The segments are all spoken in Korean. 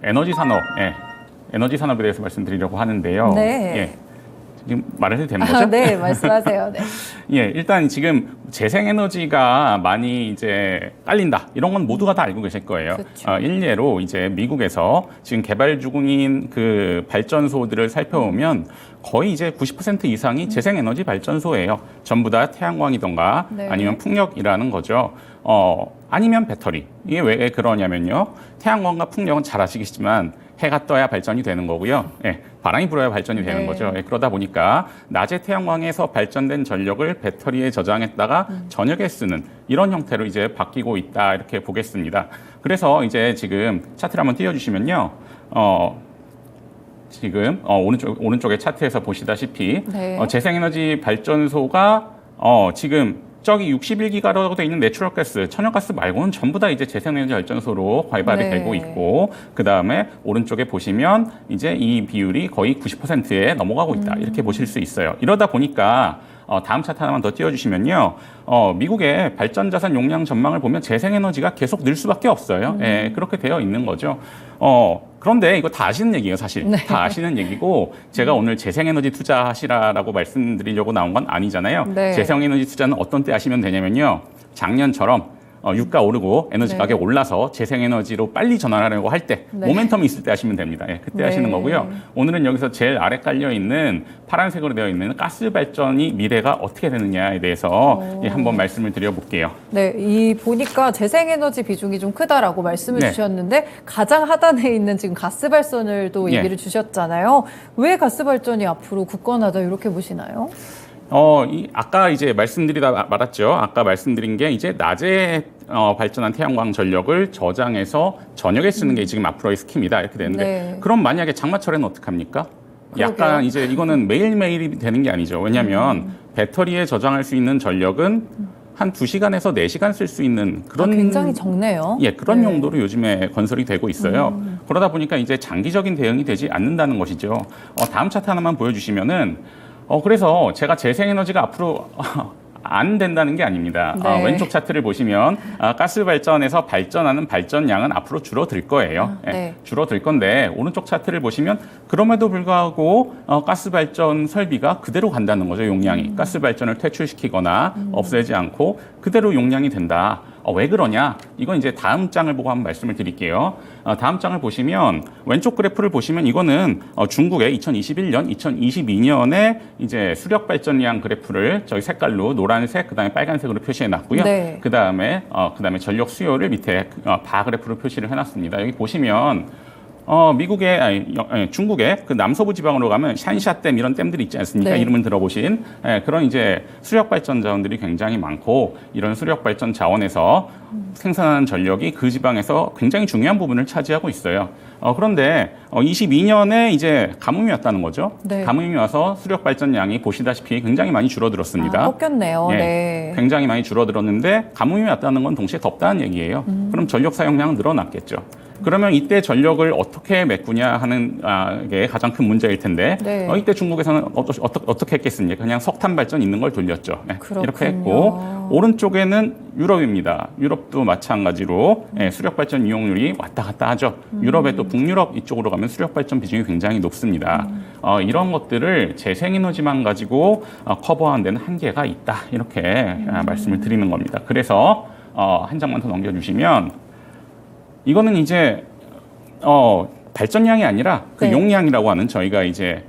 에너지 산업, 에너지 산업에 대해서 말씀드리려고 하는데요. 네. 지금 말을 해도 되는 거죠? 네, 말씀하세요. 네. 일단 지금 재생에너지가 많이 이제 깔린다. 이런 건 모두가 다 알고 계실 거예요. 그렇죠. 일례로 이제 미국에서 지금 개발 중인 그 발전소들을 살펴보면 거의 이제 90% 이상이 재생에너지 발전소예요. 전부 다 태양광이던가 네. 아니면 풍력이라는 거죠. 아니면 배터리. 이게 왜 그러냐면요. 태양광과 풍력은 잘 아시겠지만 해가 떠야 발전이 되는 거고요. 바람이 불어야 발전이 되는 네. 거죠. 그러다 보니까 낮에 태양광에서 발전된 전력을 배터리에 저장했다가 저녁에 쓰는 이런 형태로 이제 바뀌고 있다 이렇게 보겠습니다. 그래서 이제 지금 차트를 한번 띄워주시면요. 지금 오른쪽에 차트에서 보시다시피 네. 재생에너지 발전소가 지금 저기 61기가로 되어 있는 내추럴가스, 천연가스 말고는 전부 다 이제 재생에너지 발전소로 개발이 네. 되고 있고, 그 다음에 오른쪽에 보시면 이제 이 비율이 거의 90%에 넘어가고 있다. 이렇게 보실 수 있어요. 이러다 보니까 다음 차트 하나만 더 띄워주시면요. 미국의 발전자산 용량 전망을 보면 재생에너지가 계속 늘 수밖에 없어요. 그렇게 되어 있는 거죠. 그런데 이거 다 아시는 얘기예요, 사실. 네. 다 아시는 얘기고 제가 오늘 재생에너지 투자하시라라고 말씀드리려고 나온 건 아니잖아요. 네. 재생에너지 투자는 어떤 때 하시면 되냐면요. 작년처럼 유가 오르고 에너지 네. 가격 올라서 재생에너지로 빨리 전환하려고 할 때 네. 모멘텀이 있을 때 하시면 됩니다. 그때 네. 하시는 거고요. 오늘은 여기서 제일 아래 깔려 있는 파란색으로 되어 있는 가스 발전이 미래가 어떻게 되느냐에 대해서 한번 말씀을 드려볼게요. 네, 이 보니까 재생에너지 비중이 좀 크다라고 말씀을 네. 주셨는데 가장 하단에 있는 지금 가스 발전을 또 얘기를 주셨잖아요. 왜 가스 발전이 앞으로 굳건하다 이렇게 보시나요? 아까 이제 말씀드리다 말았죠. 아까 말씀드린 게 이제 낮에 발전한 태양광 전력을 저장해서 저녁에 쓰는 게 지금 앞으로의 스키입니다. 이렇게 되는데 네. 그럼 만약에 장마철에는 어떡합니까? 약간 그러게요. 이제 이거는 매일매일이 되는 게 아니죠. 왜냐하면 배터리에 저장할 수 있는 전력은 한 2시간에서 4시간 쓸 수 있는 그런 굉장히 적네요. 그런 네. 용도로 요즘에 건설이 되고 있어요. 그러다 보니까 이제 장기적인 대응이 되지 않는다는 것이죠. 다음 차트 하나만 보여주시면은 그래서 제가 재생에너지가 앞으로 안 된다는 게 아닙니다. 네. 왼쪽 차트를 보시면 가스 발전에서 발전하는 발전량은 앞으로 줄어들 거예요. 네. 줄어들 건데 오른쪽 차트를 보시면 그럼에도 불구하고 가스 발전 설비가 그대로 간다는 거죠. 용량이. 가스 발전을 퇴출시키거나 없애지 않고 그대로 용량이 된다. 왜 그러냐? 이건 이제 다음 장을 보고 한번 말씀을 드릴게요. 다음 장을 보시면 왼쪽 그래프를 보시면 이거는 중국의 2021년, 2022년에 이제 수력 발전량 그래프를 저희 색깔로 노란색, 그다음에 빨간색으로 표시해 놨고요. 네. 그다음에 전력 수요를 밑에 바 그래프로 표시를 해 놨습니다. 여기 보시면 중국의 그 남서부 지방으로 가면 샨샤댐 이런 댐들이 있지 않습니까? 네. 이름을 들어보신 그런 이제 수력 발전 자원들이 굉장히 많고 이런 수력 발전 자원에서 생산하는 전력이 그 지방에서 굉장히 중요한 부분을 차지하고 있어요. 그런데 22년에 이제 가뭄이 왔다는 거죠. 네. 가뭄이 와서 수력 발전량이 보시다시피 굉장히 많이 줄어들었습니다. 꺾였네요. 네. 굉장히 많이 줄어들었는데 가뭄이 왔다는 건 동시에 덥다는 얘기예요. 그럼 전력 사용량은 늘어났겠죠. 그러면 이때 전력을 어떻게 메꾸냐 하는 게 가장 큰 문제일 텐데 네. 이때 중국에서는 어떻게 했겠습니까? 그냥 석탄 발전 있는 걸 돌렸죠. 이렇게 했고 오른쪽에는 유럽입니다. 유럽도 마찬가지로 수력 발전 이용률이 왔다 갔다 하죠. 유럽에 또 북유럽 이쪽으로 가면 수력 발전 비중이 굉장히 높습니다. 이런 것들을 재생에너지만 가지고 커버하는 데는 한계가 있다. 이렇게 말씀을 드리는 겁니다. 그래서 한 장만 더 넘겨주시면 이거는 이제 발전량이 아니라 그 네. 용량이라고 하는 저희가 이제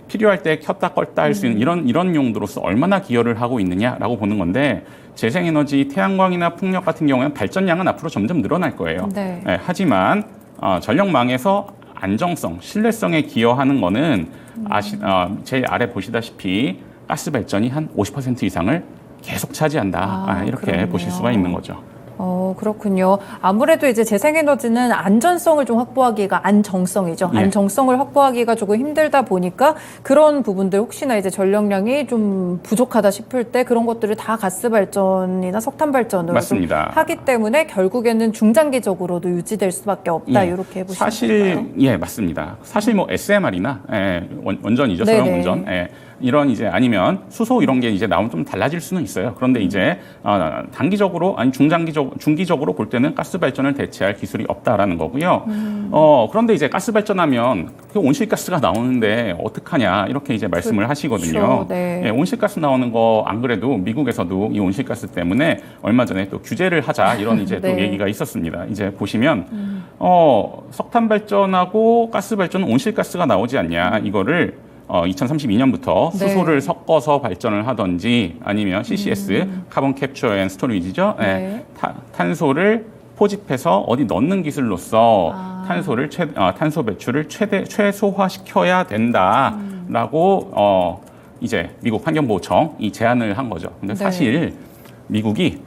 필요할 때 켰다 껐다 할 수 있는 이런 용도로서 얼마나 기여를 하고 있느냐라고 보는 건데 재생에너지 태양광이나 풍력 같은 경우에는 발전량은 앞으로 점점 늘어날 거예요. 네. 하지만 전력망에서 안정성, 신뢰성에 기여하는 거는 제일 아래 보시다시피 가스 발전이 한 50% 이상을 계속 차지한다. 이렇게 그렇네요. 보실 수가 있는 거죠. 그렇군요. 아무래도 이제 재생에너지는 안전성을 좀 확보하기가 안정성이죠. 안정성을 확보하기가 조금 힘들다 보니까 그런 부분들 혹시나 이제 전력량이 좀 부족하다 싶을 때 그런 것들을 다 가스 발전이나 석탄 발전으로 맞습니다. 하기 때문에 결국에는 중장기적으로도 유지될 수밖에 없다. 이렇게 보시면 사실 될까요? 맞습니다. 사실 뭐 SMR이나 원전이죠. 네네. 소형 원전. 이런 이제 아니면 수소 이런 게 이제 나오면 좀 달라질 수는 있어요. 그런데 이제 단기적으로 아니 중기적으로 볼 때는 가스 발전을 대체할 기술이 없다라는 거고요. 그런데 이제 가스 발전하면 그 온실가스가 나오는데 어떡하냐 이렇게 이제 말씀을 하시거든요. 네. 예, 온실가스 나오는 거 안 그래도 미국에서도 이 온실가스 때문에 얼마 전에 또 규제를 하자 이런 이제 또 네. 얘기가 있었습니다. 이제 보시면 석탄 발전하고 가스 발전은 온실가스가 나오지 않냐 이거를 2032년부터 네. 수소를 섞어서 발전을 하든지 아니면 CCS 카본 캡처 앤 스토리지죠. 예, 네. 탄소를 포집해서 어디 넣는 기술로서 탄소 배출을 최소화시켜야 된다라고 이제 미국 환경보호청이 제안을 한 거죠. 근데 네. 사실 미국이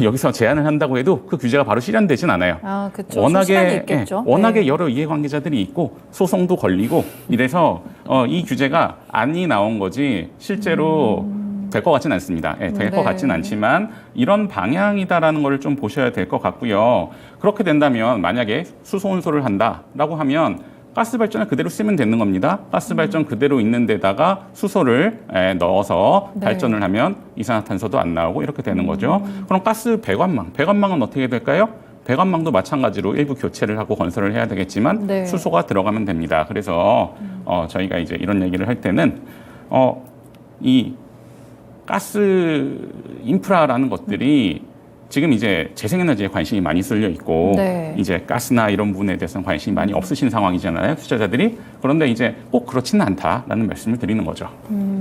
여기서 제안을 한다고 해도 그 규제가 바로 실현되진 않아요. 그렇죠. 시간이 있겠죠. 워낙에 네. 여러 이해관계자들이 있고 소송도 걸리고 이래서 이 규제가 안이 나온 거지 실제로 될 것 같지는 않습니다. 될 것 네. 같지는 않지만 이런 방향이다라는 걸 좀 보셔야 될 것 같고요. 그렇게 된다면 만약에 수소 혼소를 한다라고 하면 가스 발전을 그대로 쓰면 되는 겁니다. 가스 발전 그대로 있는 데다가 수소를 넣어서 네. 발전을 하면 이산화탄소도 안 나오고 이렇게 되는 거죠. 그럼 가스 배관망은 어떻게 될까요? 배관망도 마찬가지로 일부 교체를 하고 건설을 해야 되겠지만 네. 수소가 들어가면 됩니다. 그래서 저희가 이제 이런 얘기를 할 때는 이 가스 인프라라는 것들이 지금 이제 재생에너지에 관심이 많이 쏠려 있고 네. 이제 가스나 이런 부분에 대해서는 관심이 많이 없으신 상황이잖아요, 투자자들이. 그런데 이제 꼭 그렇지는 않다라는 말씀을 드리는 거죠.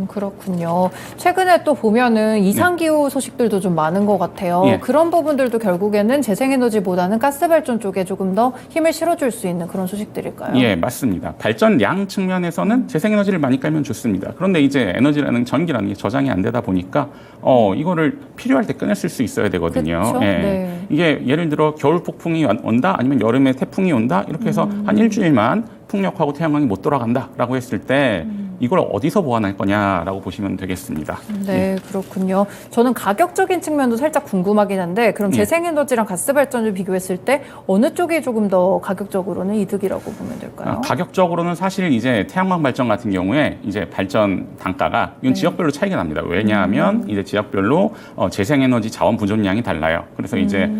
그렇군요. 최근에 또 보면은 이상기후 소식들도 좀 많은 것 같아요. 예. 그런 부분들도 결국에는 재생에너지보다는 가스발전 쪽에 조금 더 힘을 실어줄 수 있는 그런 소식들일까요? 예, 맞습니다. 발전량 측면에서는 재생에너지를 많이 깔면 좋습니다. 그런데 이제 에너지라는 전기라는 게 저장이 안 되다 보니까 이거를 필요할 때 끊을 수 있어야 되거든요. 그쵸? 예. 네. 이게 예를 들어 겨울 폭풍이 온다 아니면 여름에 태풍이 온다 이렇게 해서 한 일주일만 풍력하고 태양광이 못 돌아간다라고 했을 때 이걸 어디서 보완할 거냐라고 보시면 되겠습니다. 네, 그렇군요. 저는 가격적인 측면도 살짝 궁금하긴 한데 그럼 예. 재생에너지랑 가스발전을 비교했을 때 어느 쪽이 조금 더 가격적으로는 이득이라고 보면 될까요? 가격적으로는 사실 이제 태양광 발전 같은 경우에 이제 발전 단가가 이건 네. 지역별로 차이가 납니다. 왜냐하면 이제 지역별로 재생에너지 자원 보존량이 달라요. 그래서 이제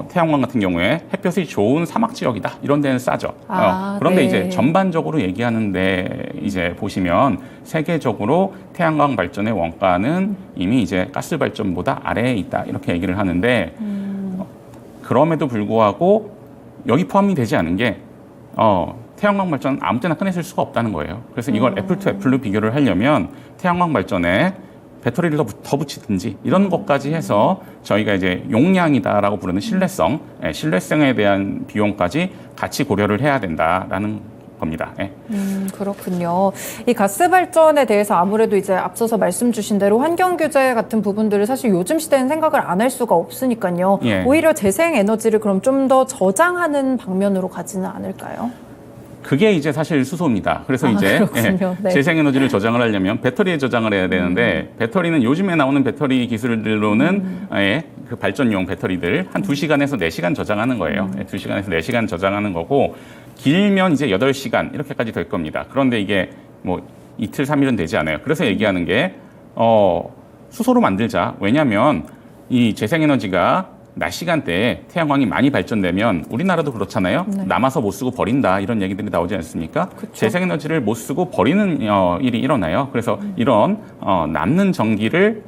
태양광 같은 경우에 햇볕이 좋은 사막 지역이다 이런 데는 싸죠. 그런데 네. 이제 전반적으로 얘기하는데 이제 보시면 세계적으로 태양광 발전의 원가는 이미 이제 가스 발전보다 아래에 있다 이렇게 얘기를 하는데 그럼에도 불구하고 여기 포함이 되지 않은 게 태양광 발전 아무 때나 꺼내실 수가 없다는 거예요. 그래서 이걸 애플 투 애플로 비교를 하려면 태양광 발전에 배터리를 더 붙이든지 이런 것까지 해서 저희가 이제 용량이다라고 부르는 신뢰성에 대한 비용까지 같이 고려를 해야 된다라는 겁니다. 예. 그렇군요. 이 가스 발전에 대해서 아무래도 이제 앞서서 말씀 주신 대로 환경 규제 같은 부분들을 사실 요즘 시대는 생각을 안 할 수가 없으니까요. 예. 오히려 재생 에너지를 그럼 좀 더 저장하는 방면으로 가지는 않을까요? 그게 이제 사실 수소입니다. 그래서 이제 그렇군요. 네. 재생에너지를 저장을 하려면 배터리에 저장을 해야 되는데 배터리는 요즘에 나오는 배터리 기술들로는 그 발전용 배터리들 한 2시간에서 4시간 저장하는 거예요. 2시간에서 4시간 저장하는 거고 길면 이제 8시간 이렇게까지 될 겁니다. 그런데 이게 뭐 이틀, 3일은 되지 않아요. 그래서 얘기하는 게 수소로 만들자. 왜냐하면 이 재생에너지가 낮 시간대에 태양광이 많이 발전되면 우리나라도 그렇잖아요. 네. 남아서 못 쓰고 버린다 이런 얘기들이 나오지 않습니까? 그쵸. 재생에너지를 못 쓰고 버리는 일이 일어나요. 그래서 이런 남는 전기를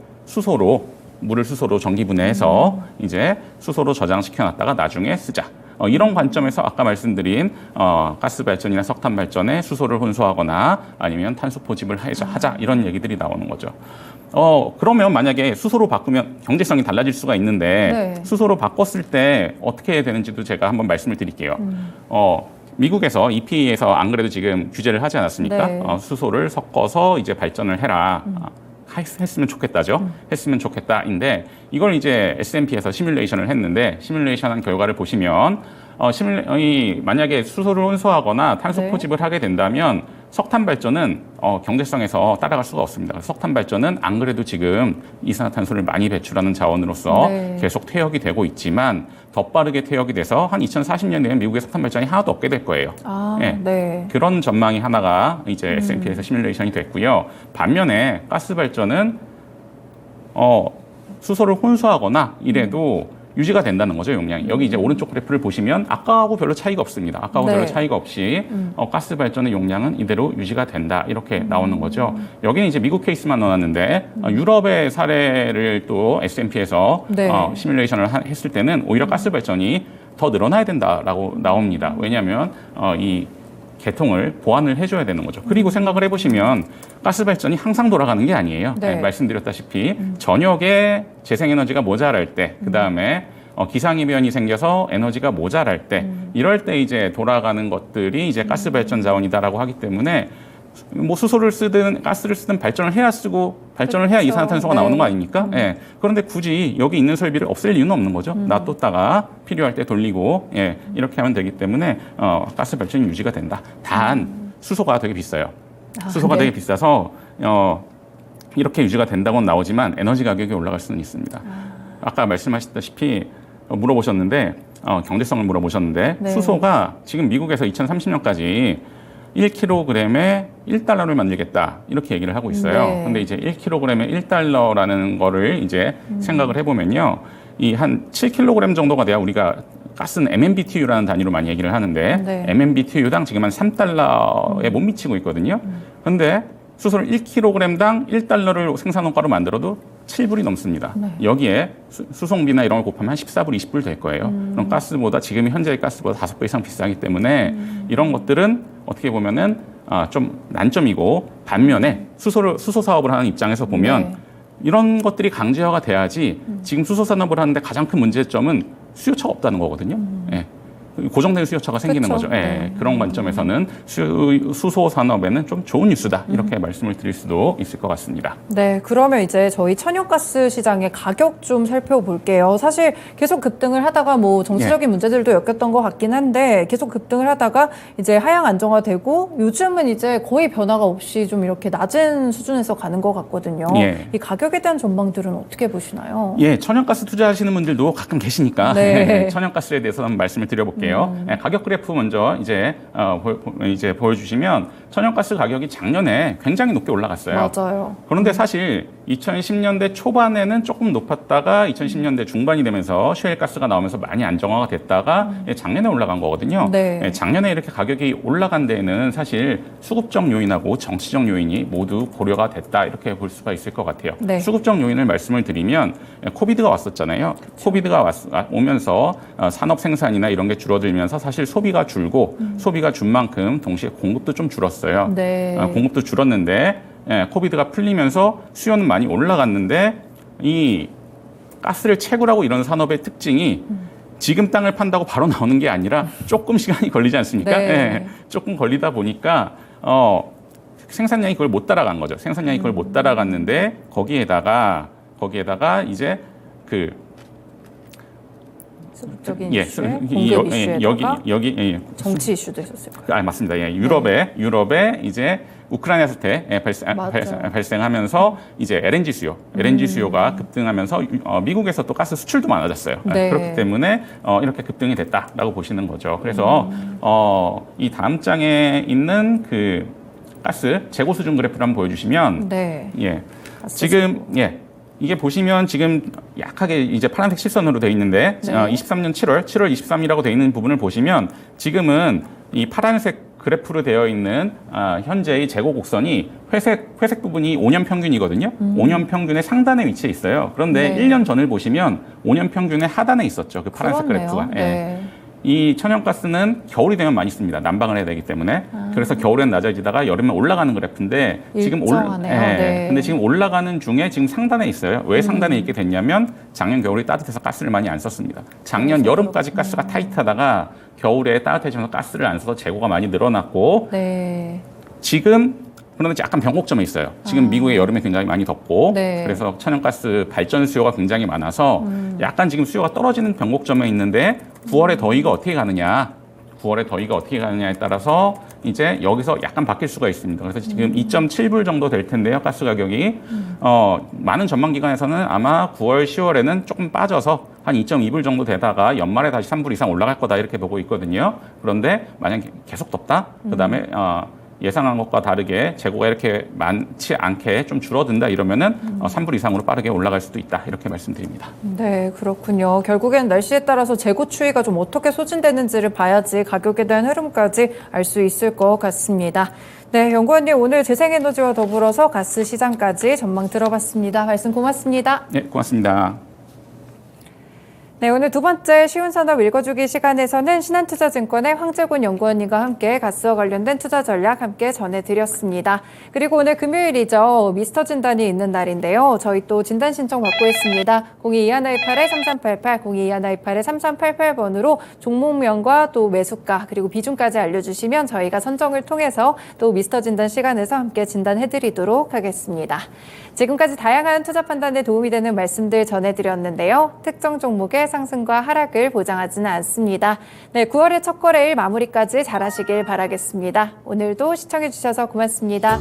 물을 수소로 전기 분해해서 이제 수소로 저장시켜 놨다가 나중에 쓰자. 이런 관점에서 아까 말씀드린 가스 발전이나 석탄 발전에 수소를 혼소하거나 아니면 탄소 포집을 하자 이런 얘기들이 나오는 거죠. 그러면 만약에 수소로 바꾸면 경제성이 달라질 수가 있는데 네. 수소로 바꿨을 때 어떻게 해야 되는지도 제가 한번 말씀을 드릴게요. 미국에서 EPA에서 안 그래도 지금 규제를 하지 않았습니까? 네. 수소를 섞어서 이제 발전을 해라. 했으면 좋겠다죠. 했으면 좋겠다인데 이걸 이제 S&P에서 시뮬레이션을 했는데 시뮬레이션한 결과를 보시면 만약에 수소를 혼소하거나 탄소 네. 포집을 하게 된다면 석탄 발전은 경제성에서 따라갈 수가 없습니다. 석탄 발전은 안 그래도 지금 이산화탄소를 많이 배출하는 자원으로서 네. 계속 퇴역이 되고 있지만 더 빠르게 퇴역이 돼서 한 2040년 되면 미국의 석탄 발전이 하나도 없게 될 거예요. 아, 네. 그런 전망이 하나가 이제 S&P에서 시뮬레이션이 됐고요. 반면에 가스 발전은 수소를 혼수하거나 이래도 유지가 된다는 거죠, 용량이. 여기 이제 오른쪽 그래프를 보시면 아까하고 별로 차이가 없습니다. 아까하고 네. 별로 차이가 없이 가스 발전의 용량은 이대로 유지가 된다. 이렇게 나오는 거죠. 여기는 이제 미국 케이스만 넣어놨는데 유럽의 사례를 또 S&P에서 네. 시뮬레이션을 했을 때는 오히려 가스 발전이 더 늘어나야 된다라고 나옵니다. 왜냐하면 이 개통을 보완을 해줘야 되는 거죠. 그리고 생각을 해보시면 가스 발전이 항상 돌아가는 게 아니에요. 네. 말씀드렸다시피 저녁에 재생에너지가 모자랄 때, 그 다음에 기상이변이 생겨서 에너지가 모자랄 때, 이럴 때 이제 돌아가는 것들이 이제 가스 발전 자원이다라고 하기 때문에 뭐 수소를 쓰든 가스를 쓰든 발전을 해야 쓰고 발전을 해야 그렇죠. 이산화탄소가 네. 나오는 거 아닙니까? 예. 그런데 굳이 여기 있는 설비를 없앨 이유는 없는 거죠. 놔뒀다가 필요할 때 돌리고 이렇게 하면 되기 때문에 가스 발전이 유지가 된다. 단 수소가 되게 비싸요. 수소가 네. 되게 비싸서 이렇게 유지가 된다고는 나오지만 에너지 가격이 올라갈 수는 있습니다. 아까 말씀하셨다시피 물어보셨는데 경제성을 물어보셨는데 네. 수소가 지금 미국에서 2030년까지 1kg에 1달러를 만들겠다 이렇게 얘기를 하고 있어요. 네. 근데 이제 1kg에 1달러라는 거를 이제 생각을 해보면요, 이 한 7kg 정도가 돼야 우리가 가스는 MMBTU라는 단위로 많이 얘기를 하는데 네. MMBTU당 지금 한 3달러에 못 미치고 있거든요. 그런데 수소를 1kg당 1달러를 생산원가로 만들어도 7불이 넘습니다. 네. 여기에 수송비나 이런 걸 곱하면 한 14불, 20불 될 거예요. 그럼 가스보다 지금 현재의 가스보다 5배 이상 비싸기 때문에 이런 것들은 어떻게 보면은 좀 난점이고, 반면에 수소 사업을 하는 입장에서 보면 네. 이런 것들이 강제화가 돼야지. 지금 수소 산업을 하는데 가장 큰 문제점은 수요처가 없다는 거거든요. 예. 고정된 수요처가 생기는 그렇죠. 거죠. 예. 그런 관점에서는 수소 산업에는 좀 좋은 뉴스다. 이렇게 말씀을 드릴 수도 있을 것 같습니다. 네, 그러면 이제 저희 천연가스 시장의 가격 좀 살펴볼게요. 사실 계속 급등을 하다가 뭐 정치적인 문제들도 엮였던 것 같긴 한데 계속 급등을 하다가 이제 하향 안정화되고 요즘은 이제 거의 변화가 없이 좀 이렇게 낮은 수준에서 가는 것 같거든요. 예. 이 가격에 대한 전망들은 어떻게 보시나요? 예, 천연가스 투자하시는 분들도 가끔 계시니까 네. 천연가스에 대해서 한번 말씀을 드려볼게요. 가격 그래프 먼저 이제 보여주시면 천연가스 가격이 작년에 굉장히 높게 올라갔어요. 맞아요. 그런데 사실 2010년대 초반에는 조금 높았다가 2010년대 중반이 되면서 셰일가스가 나오면서 많이 안정화가 됐다가 작년에 올라간 거거든요. 네. 작년에 이렇게 가격이 올라간 데에는 사실 수급적 요인하고 정치적 요인이 모두 고려가 됐다, 이렇게 볼 수가 있을 것 같아요. 네. 수급적 요인을 말씀을 드리면 코비드가 왔었잖아요. 코비드가 오면서 산업 생산이나 이런 게 줄어들면서 사실 소비가 줄고 소비가 준 만큼 동시에 공급도 좀 줄었어요. 네. 공급도 줄었는데 코비드가 풀리면서 수요는 많이 올라갔는데 이 가스를 채굴하고 이런 산업의 특징이 지금 땅을 판다고 바로 나오는 게 아니라 조금 시간이 걸리지 않습니까? 네. 조금 걸리다 보니까 생산량이 그걸 못 따라간 거죠. 생산량이 그걸 못 따라갔는데 거기에다가 이제 수급적인 이슈에 공급 이슈에다가 정치 이슈도 있었어요. 맞습니다. 유럽에 이제 우크라이나 사태 발생하면서 이제 LNG 수요가 급등하면서 미국에서 또 가스 수출도 많아졌어요. 네. 그렇기 때문에 이렇게 급등이 됐다라고 보시는 거죠. 그래서 이 다음 장에 있는 그 가스 재고 수준 그래프를 한번 보여주시면, 지금 이게 보시면 지금 약하게 이제 파란색 실선으로 되어 있는데 23년 7월 23일이라고 되어 있는 부분을 보시면 지금은 이 파란색 그래프로 되어 있는 현재의 재고 곡선이 회색 부분이 5년 평균이거든요. 5년 평균의 상단에 위치해 있어요. 그런데 1년 전을 보시면 5년 평균의 하단에 있었죠. 그 파란색 그래프가. 이 천연가스는 겨울이 되면 많이 씁니다. 난방을 해야 되기 때문에. 그래서 겨울엔 낮아지다가 여름에 올라가는 그래프인데 근데 지금 올라가는 중에 지금 상단에 있어요. 왜 상단에 있게 됐냐면 작년 겨울이 따뜻해서 가스를 많이 안 썼습니다. 작년 여름까지 가스가 타이트하다가 겨울에 따뜻해지면서 가스를 안 써서 재고가 많이 늘어났고 지금 그런데 약간 변곡점에 있어요. 지금 미국의 여름에 굉장히 많이 덥고 그래서 천연가스 발전 수요가 굉장히 많아서 약간 지금 수요가 떨어지는 변곡점에 있는데 9월에 더위가 어떻게 가느냐. 9월에 더위가 어떻게 가느냐에 따라서 이제 여기서 약간 바뀔 수가 있습니다. 그래서 지금 2.7불 정도 될 텐데요, 가스 가격이. 많은 전망 기관에서는 아마 9월, 10월에는 조금 빠져서 한 2.2불 정도 되다가 연말에 다시 3불 이상 올라갈 거다 이렇게 보고 있거든요. 그런데 만약에 계속 덥다, 그다음에 예상한 것과 다르게 재고가 이렇게 많지 않게 좀 줄어든다 이러면은 3불 이상으로 빠르게 올라갈 수도 있다 이렇게 말씀드립니다. 네, 그렇군요. 결국엔 날씨에 따라서 재고 추이가 좀 어떻게 소진되는지를 봐야지 가격에 대한 흐름까지 알 수 있을 것 같습니다. 네, 연구원님 오늘 재생에너지와 더불어서 가스 시장까지 전망 들어봤습니다. 말씀 고맙습니다. 네, 고맙습니다. 네, 오늘 두 번째 쉬운 산업 읽어주기 시간에서는 신한투자증권의 황재곤 연구원님과 함께 가스와 관련된 투자 전략 함께 전해드렸습니다. 그리고 오늘 금요일이죠. 미스터 진단이 있는 날인데요. 저희 또 진단 신청 받고 있습니다. 022128-3388, 022128-3388번으로 종목명과 또 매수가 그리고 비중까지 알려주시면 저희가 선정을 통해서 또 미스터 진단 시간에서 함께 진단해드리도록 하겠습니다. 지금까지 다양한 투자 판단에 도움이 되는 말씀들 전해드렸는데요. 특정 종목의 상승과 하락을 보장하지는 않습니다. 네, 9월의 첫 거래일 마무리까지 잘하시길 바라겠습니다. 오늘도 시청해주셔서 고맙습니다.